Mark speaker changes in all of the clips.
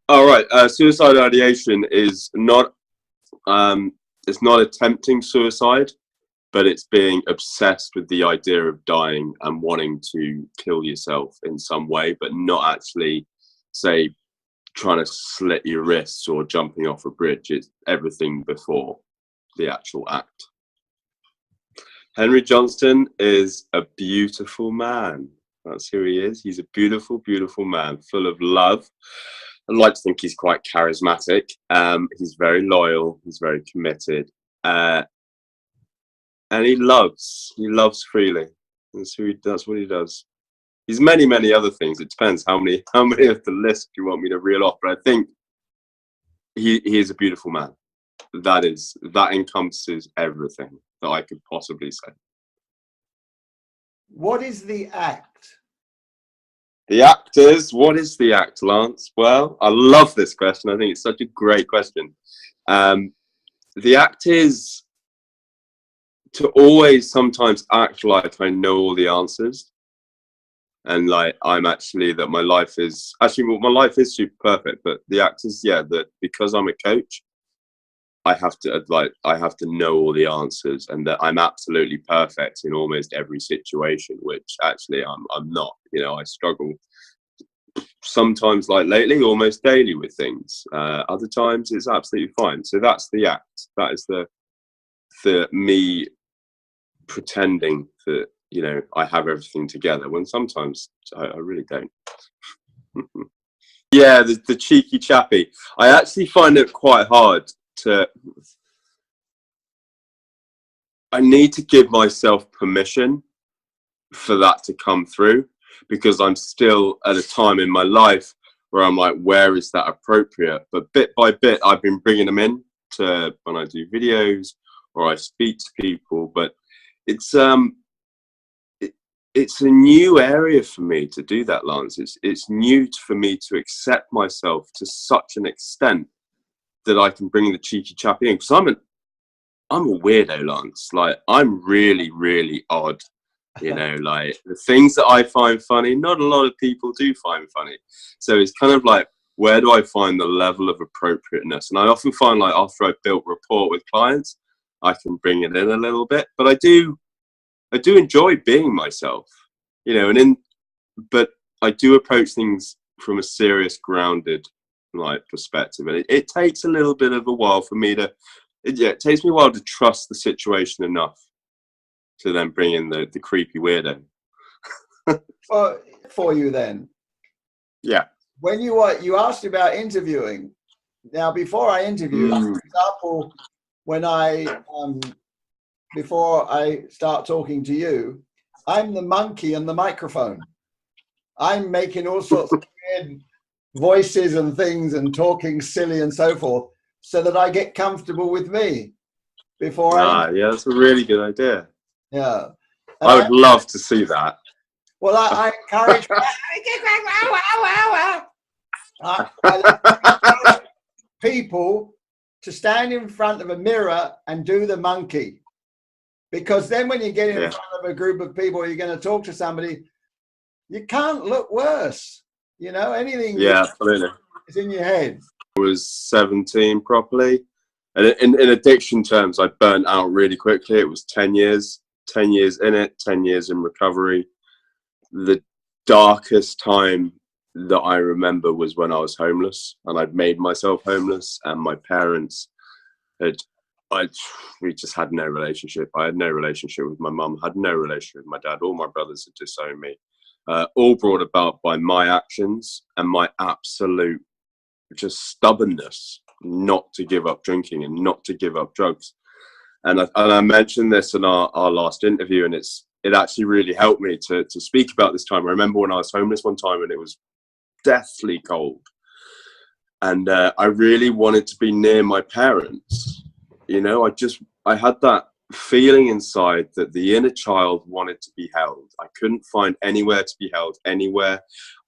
Speaker 1: All right. Suicide ideation is not it's not attempting suicide, but it's being obsessed with the idea of dying and wanting to kill yourself in some way, but not actually, say, trying to slit your wrists or jumping off a bridge. It's everything before the actual act. Henry Johnstone is a beautiful man. That's who he is. He's a beautiful, beautiful man, full of love. I'd like to think he's quite charismatic. He's very loyal. He's very committed. And he loves freely. That's what he does. He's many, many other things. It depends how many of the list you want me to reel off. But I think he is a beautiful man. That encompasses everything that I could possibly say.
Speaker 2: What is the act?
Speaker 1: The act is, what is the act, Lance? Well, I love this question. I think it's such a great question. The act is to always sometimes act like I know all the answers. And like my life is super perfect, but the act is, that because I'm a coach, I have to know all the answers, and that I'm absolutely perfect in almost every situation, which actually I'm not. I struggle sometimes, like lately, almost daily with things. Other times it's absolutely fine. So that's the act. That is the me pretending that I have everything together, when sometimes I really don't. Yeah, the cheeky chappie. I actually find it quite hard I need to give myself permission for that to come through, because I'm still at a time in my life where I'm like, where is that appropriate? But bit by bit, I've been bringing them in to when I do videos or I speak to people. But it's a new area for me to do that, Lance. It's new for me to accept myself to such an extent that I can bring the cheeky chappie in, because I'm a weirdo, Lance. Like, I'm really, really odd. Like the things that I find funny, not a lot of people do find funny. So it's kind of like, where do I find the level of appropriateness? And I often find, like, after I've built rapport with clients, I can bring it in a little bit. But I do enjoy being myself, but I do approach things from a serious, grounded, like, perspective. And it takes a little bit of a while for me it takes me a while to trust the situation enough to then bring in the creepy weirdo.
Speaker 2: Well, for you then.
Speaker 1: Yeah.
Speaker 2: When you asked about interviewing. Now, before I interview, for example, when before I start talking to you, I'm the monkey on the microphone. I'm making all sorts of weird voices and things and talking silly and so forth, so that I get comfortable with me before
Speaker 1: yeah, that's a really good idea.
Speaker 2: Yeah.
Speaker 1: I would love to see that.
Speaker 2: Well, I encourage people to stand in front of a mirror and do the monkey, because then when you get in front of a group of people, you're going to talk to somebody, you can't look worse. Anything
Speaker 1: absolutely
Speaker 2: is in your head.
Speaker 1: I was 17 properly, and in addiction terms, I burnt out really quickly. It was 10 years in it, 10 years in recovery. The darkest time that I remember was when I was homeless, and I'd made myself homeless, and my parents we just had no relationship. I had no relationship with my mum, had no relationship with my dad. All my brothers had disowned me, all brought about by my actions and my absolute just stubbornness not to give up drinking and not to give up drugs. And I mentioned this in our last interview, and it actually really helped me to speak about this time. I remember when I was homeless one time, and it was deathly cold, and I really wanted to be near my parents. I had that feeling inside that the inner child wanted to be held. I couldn't find anywhere to be held anywhere.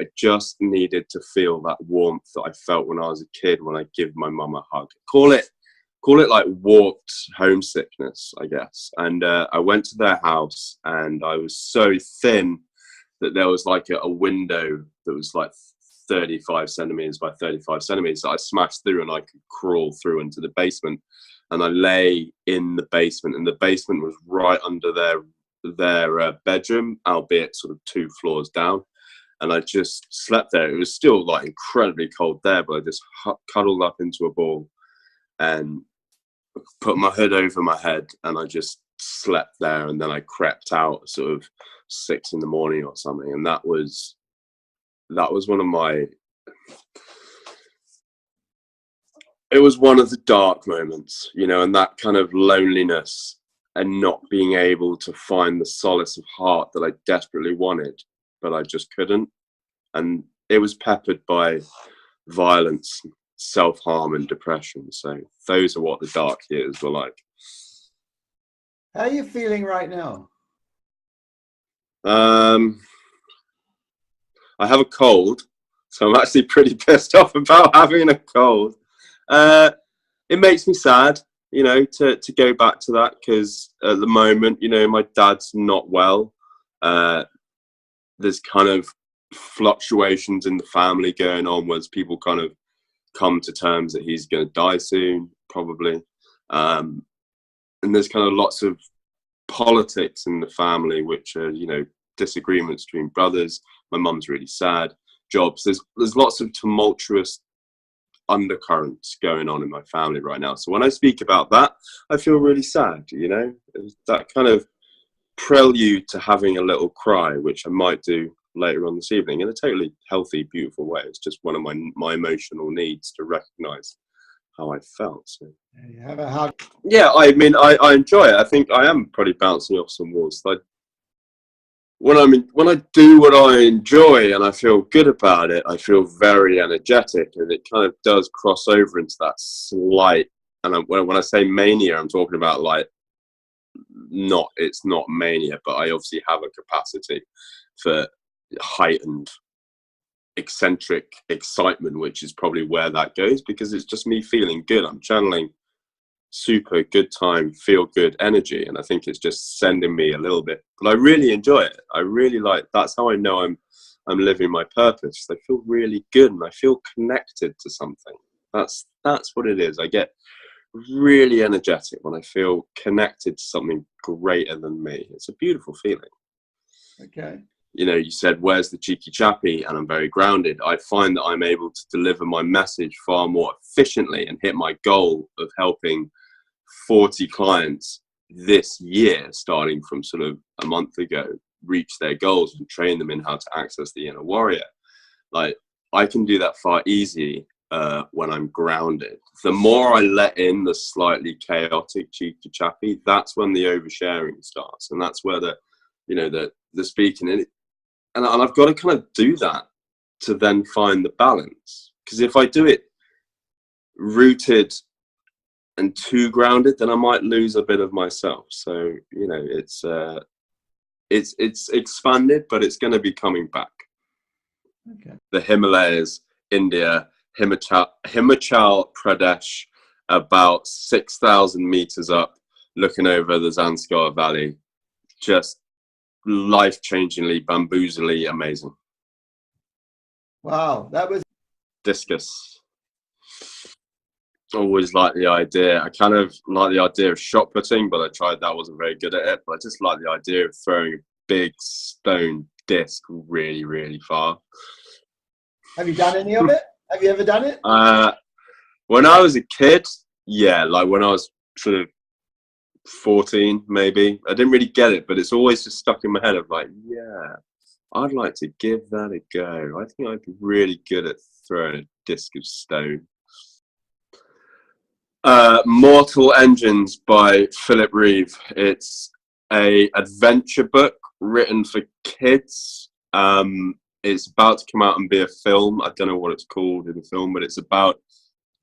Speaker 1: I just needed to feel that warmth that I felt when I was a kid, when I give my mum a hug. Call it call it like warped homesickness, I guess. And I went to their house, and I was so thin that there was like a window that was like 35 centimeters by 35 centimeters that I smashed through, and I could crawl through into the basement. And I lay in the basement, and the basement was right under their bedroom, albeit sort of 2 floors down. And I just slept there. It was still like incredibly cold there, but I just cuddled up into a ball and put my hood over my head, and I just slept there. And then I crept out sort of 6 in the morning or something. And that was one of my, it was one of the dark moments, you know, and that kind of loneliness and not being able to find the solace of heart that I desperately wanted, but I just couldn't. And it was peppered by violence, self-harm and depression. So those are what the dark years were like.
Speaker 2: How are you feeling right now?
Speaker 1: I have a cold, so I'm actually pretty pissed off about having a cold. It makes me sad, you know, to go back to that, because at the moment, you know, my dad's not well. There's kind of fluctuations in the family going on, where people kind of come to terms that he's going to die soon, probably. And there's kind of lots of politics in the family, which are, you know, disagreements between brothers. My mum's really sad. Jobs. There's lots of tumultuous undercurrents going on in my family right now. So when I speak about that, I feel really sad, you know. It's that kind of prelude to having a little cry, which I might do later on this evening in a totally healthy, beautiful way. It's just one of my emotional needs to recognize how I felt. So
Speaker 2: You have a hug.
Speaker 1: yeah, I mean, I enjoy it. I think I am probably bouncing off some walls. Like, when I do what I enjoy and I feel good about it, I feel very energetic, and it kind of does cross over into that slight. And when I say mania, I'm talking about like, it's not mania, but I obviously have a capacity for heightened eccentric excitement, which is probably where that goes, because it's just me feeling good. I'm channeling super good time, feel good energy, and I think it's just sending me a little bit, but I really enjoy it. I really like, that's how I know I'm living my purpose. I feel really good and I feel connected to something. That's what it is. I get really energetic when I feel connected to something greater than me. It's a beautiful feeling.
Speaker 2: Okay.
Speaker 1: You know, you said, where's the cheeky chappie? And I'm very grounded. I find that I'm able to deliver my message far more efficiently and hit my goal of helping 40 clients this year, starting from sort of a month ago, reach their goals and train them in how to access the inner warrior. Like, I can do that far easier when I'm grounded. The more I let in the slightly chaotic cheeky chappie, that's when the oversharing starts, and that's where the speaking. And I've got to kind of do that to then find the balance. Because if I do it rooted and too grounded, then I might lose a bit of myself. So, you know, it's expanded, but it's going to be coming back.
Speaker 2: Okay.
Speaker 1: The Himalayas, India, Himachal Pradesh, about 6,000 meters up, looking over the Zanskar Valley. Just life-changingly, bamboozily amazing.
Speaker 2: Wow, that was
Speaker 1: Discus. Always like the idea. I kind of like the idea of shot putting, but I tried that, wasn't very good at it. But I just like the idea of throwing a big stone disc really, really far.
Speaker 2: Have you done any of it? Have you ever done it?
Speaker 1: When I was a kid, yeah, like when I was sort of 14 maybe. I didn't really get it, but it's always just stuck in my head of like, yeah, I'd like to give that a go. I think I'd be really good at throwing a disc of stone. Mortal Engines by Philip Reeve. It's a adventure book written for kids. It's about to come out and be a film. I don't know what it's called in the film, but it's about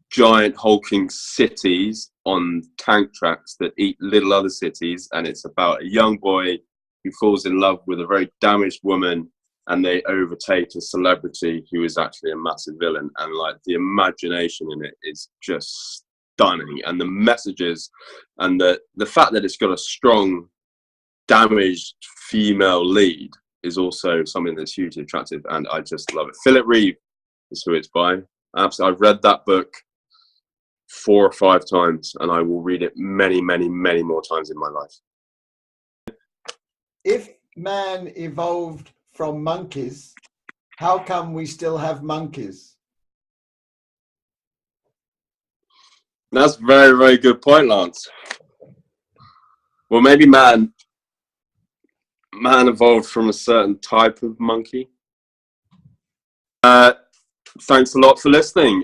Speaker 1: giant hulking cities on tank tracks that eat little other cities, and it's about a young boy who falls in love with a very damaged woman, and they overtake a celebrity who is actually a massive villain. And like, the imagination in it is just stunning, and the messages and the fact that it's got a strong damaged female lead is also something that's hugely attractive, and I just love it. Philip Reeve is who it's by. Absolutely, I've read that book 4 or 5 times, and I will read it many, many, many more times in my life.
Speaker 2: If man evolved from monkeys, how come we still have monkeys?
Speaker 1: That's a very, very good point, Lance. Well, maybe man evolved from a certain type of monkey. Thanks a lot for listening.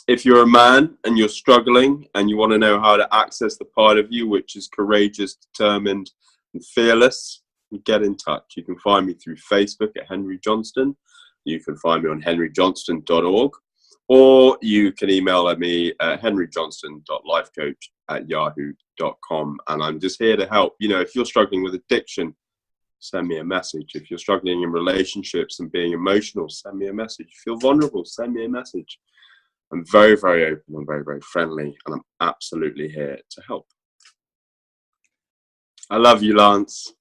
Speaker 1: If you're a man and you're struggling and you want to know how to access the part of you which is courageous, determined, and fearless, get in touch. You can find me through Facebook at Henry Johnstone. You can find me on henryjohnston.org, or you can email me at henryjohnston.lifecoach@yahoo.com. And I'm just here to help. You know, if you're struggling with addiction, send me a message. If you're struggling in relationships and being emotional, send me a message. If you feel vulnerable, send me a message. I'm very, very open and very, very friendly, and I'm absolutely here to help. I love you, Lance.